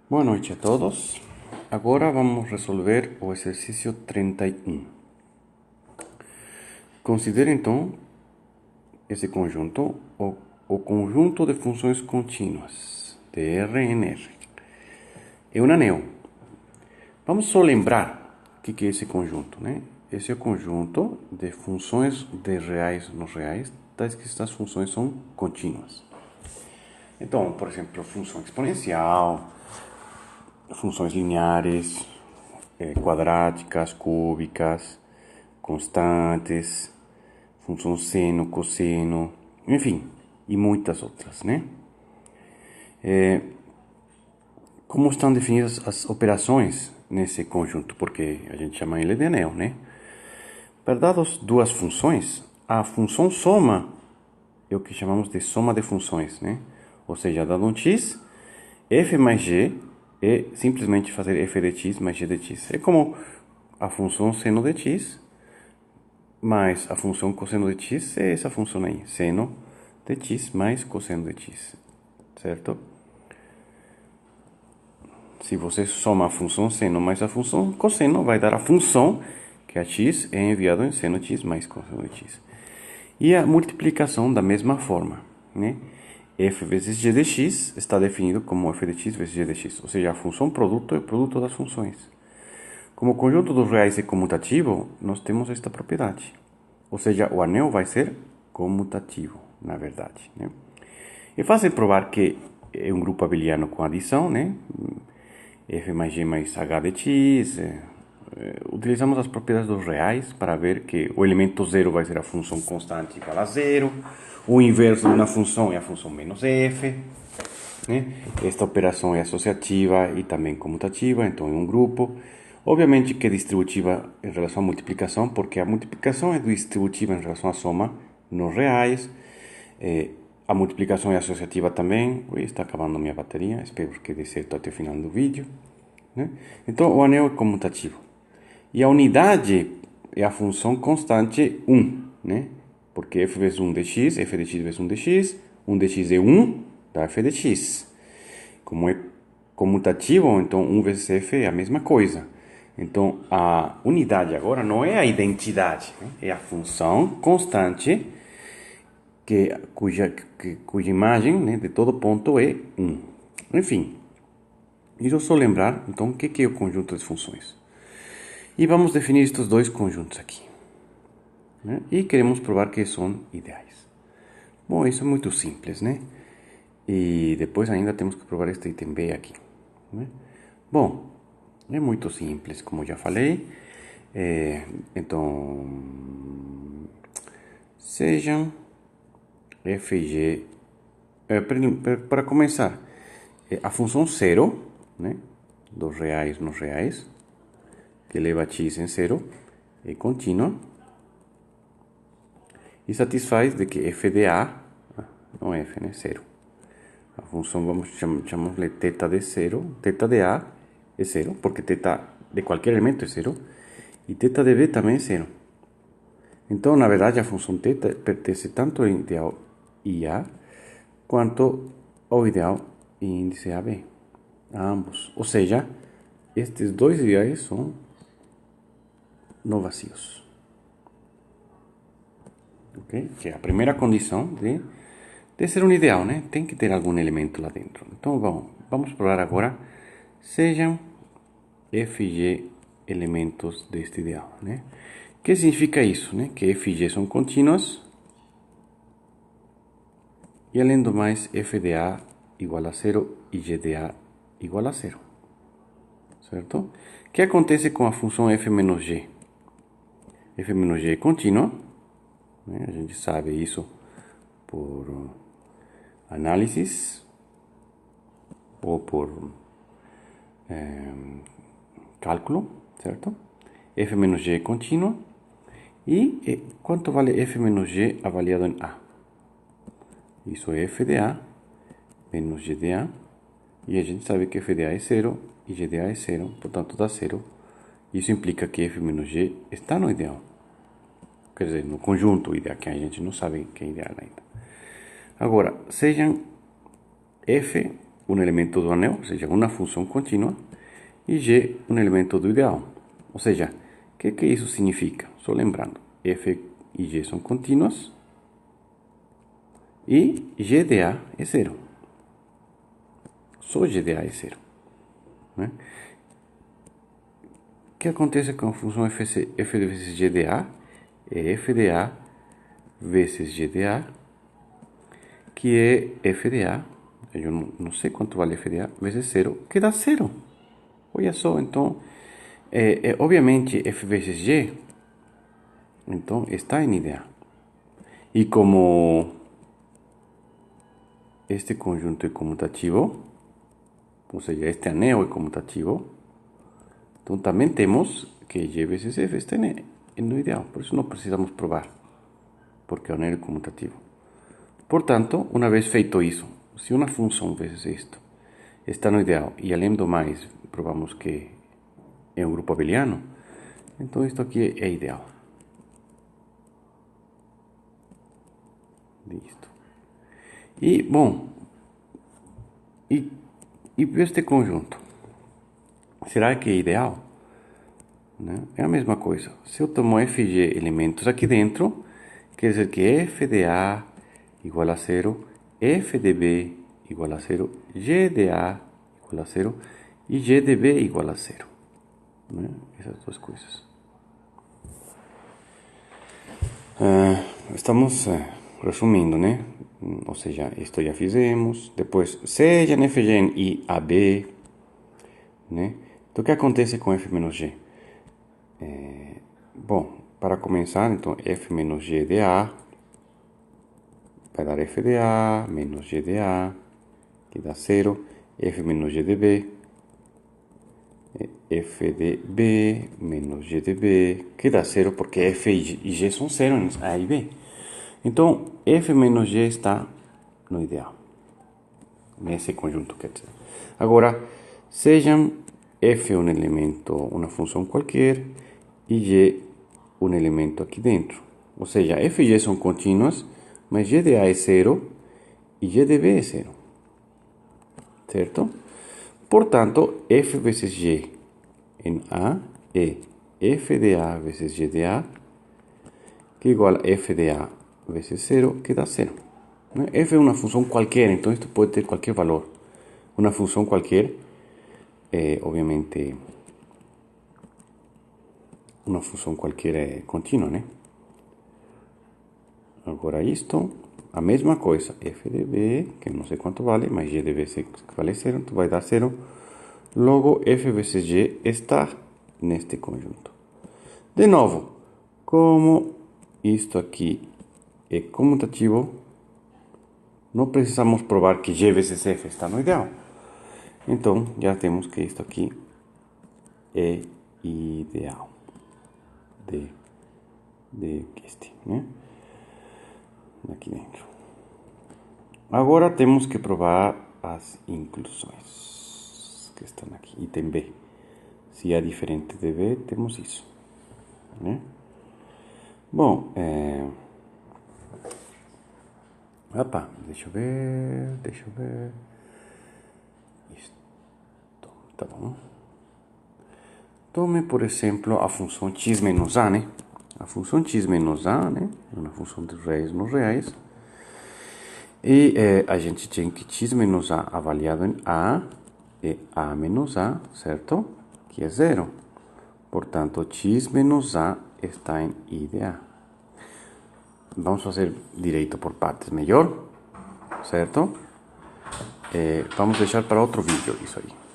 Boa noite a todos. Agora vamos resolver o exercício 31. Considere então esse conjunto, o conjunto de funções contínuas de R em R. É um anel. Vamos só lembrar o que é esse conjunto, né? Esse é o conjunto de funções de reais nos reais, tais que estas funções são contínuas. Então, por exemplo, função exponencial, funções lineares, quadráticas, cúbicas, constantes, função seno, cosseno, enfim, e muitas outras, né? Como estão definidas as operações nesse conjunto? Porque a gente chama ele de anel, né? Para dadas duas funções, a função soma é o que chamamos de soma de funções, né? Ou seja, dado um x, f mais g é simplesmente fazer f de x mais g de x. É como a função seno de x mais a função cosseno de x é essa função aí, seno de x mais cosseno de x, certo? Se você soma a função seno mais a função cosseno, vai dar a função que a x é enviado em seno de x mais cosseno de x. E a multiplicação da mesma forma, né? F vezes g de x está definido como f de x vezes g de x, ou seja, a função produto é o produto das funções. Como o conjunto dos reais é comutativo, nós temos esta propriedade. Ou seja, o anel vai ser comutativo, na verdade, né? É fácil provar que é um grupo abeliano com adição, né? F mais G mais H de x. Utilizamos as propriedades dos reais para ver que o elemento zero vai ser a função constante igual a zero. O inverso de uma função é a função menos f. Né? Esta operação é associativa e também comutativa, então é um grupo. Obviamente que é distributiva em relação à multiplicação, porque a multiplicação é distributiva em relação à soma nos reais. A multiplicação é associativa também. Ui, está acabando minha bateria, espero que dê certo até o final do vídeo, né? Então o anel é comutativo. E a unidade é a função constante 1, né? Porque f vezes 1 dx, f de x vezes 1 dx, 1 dx é 1, dá f de x. Como é comutativo, então 1 vezes f é a mesma coisa. Então a unidade agora não é a identidade, né? É a função constante cuja imagem, né, de todo ponto é 1. Enfim, isso é só lembrar, então, o que é o conjunto de funções. E vamos definir estes dois conjuntos aqui, né? E queremos provar que são ideais. Bom, isso é muito simples, né? E depois ainda temos que provar este item B aqui, né? Bom, é muito simples, como já falei. Então, sejam f e g. Para começar, a função zero, né, dos reais nos reais, que leva x em zero, é contínua e satisfaz de que f de a, não f, né, zero. A função, chamamos de θ de zero, θ de a é zero, porque θ de qualquer elemento é zero, e θ de b também é zero. Então, na verdade, a função θ pertence tanto ao ideal IA quanto ao ideal índice AB, a ambos. Ou seja, estes dois ideais são não vazios. Okay? Que é a primeira condição de ser um ideal, né? Tem que ter algum elemento lá dentro. Então, vamos provar agora. Sejam f e g elementos deste ideal, né? O que significa isso, né? Que f e g são contínuas. E além do mais, f de a igual a zero e g de a igual a zero. Certo? O que acontece com a função f menos g? F menos g é contínua, né? A gente sabe isso por análises ou por cálculo, certo? F menos g é contínua. E quanto vale f menos g avaliado em a? Isso é f de a menos g de a. E a gente sabe que f de a é zero e g de a é zero, portanto dá zero. Isso implica que f menos g está no ideal. Quer dizer, no conjunto ideal, que a gente não sabe que é ideal ainda. Agora, sejam f um elemento do anel, ou seja, uma função contínua, e g um elemento do ideal. Ou seja, o que isso significa? Só lembrando, f e g são contínuas e g de a é zero. Só g de a é zero, né? O que acontece com a função f vezes g de a? É f de a vezes g de a, que é f de a, eu não sei quanto vale f de a, vezes zero, que dá zero. Olha só, então, obviamente f vezes g, então está em IDA. E como este conjunto é comutativo, ou seja, este anel é comutativo, então também temos que g vezes f está no ideal. Por isso não precisamos provar, porque o anel é comutativo. Portanto, uma vez feito isso, se uma função vezes isto está no ideal, e além do mais, provamos que é um grupo abeliano, então isto aqui é ideal. Listo. E, bom, e este conjunto, será que é ideal? Né? É a mesma coisa. Se eu tomo f e g elementos aqui dentro, quer dizer que f de a igual a zero, f de b igual a zero, g de a igual a zero e g de b igual a zero. Né? Essas duas coisas. Estamos resumindo, né? Ou seja, isto já fizemos. Depois, seja f gen e ab, né? Então, o que acontece com f menos g? Bom, para começar, então, f menos g de a vai dar f de a menos g de a, que dá zero. F menos g de b, f de b menos g de b, que dá zero, porque f e g são zero em a e b. Então, f menos g está no ideal, nesse conjunto, quer dizer. Agora, sejam f um elemento, uma função qualquer, e g um elemento aqui dentro. Ou seja, f e g são contínuas, mas g de a é zero e g de b é zero. Certo? Portanto, f vezes g em a é f de a vezes g de a, que é igual a f de a vezes zero, que dá zero. F é uma função qualquer, então isto pode ter qualquer valor. Uma função qualquer obviamente, uma função qualquer é contínua, né? Agora isto, a mesma coisa, f de b, que não sei quanto vale, mas g de b vale zero, então vai dar zero. Logo, f vezes g está neste conjunto. De novo, como isto aqui é comutativo, não precisamos provar que g vezes f está no ideal. Então, já temos que isto aqui é ideal de este, né? Aqui dentro. Agora temos que provar as inclusões que estão aqui. Item B. Se é diferente de B, temos isso, né? Bom, opa, deixa eu ver. Isto, tá bom. Tome, por exemplo, a função x menos a, né? A função x menos a, né? É uma função de reais nos reais. E a gente tem que x menos a avaliado em a é a menos a, certo? Que é zero. Portanto, x menos a está em I de a. Vamos fazer direito por partes melhor, certo? Vamos deixar para outro vídeo isso aí.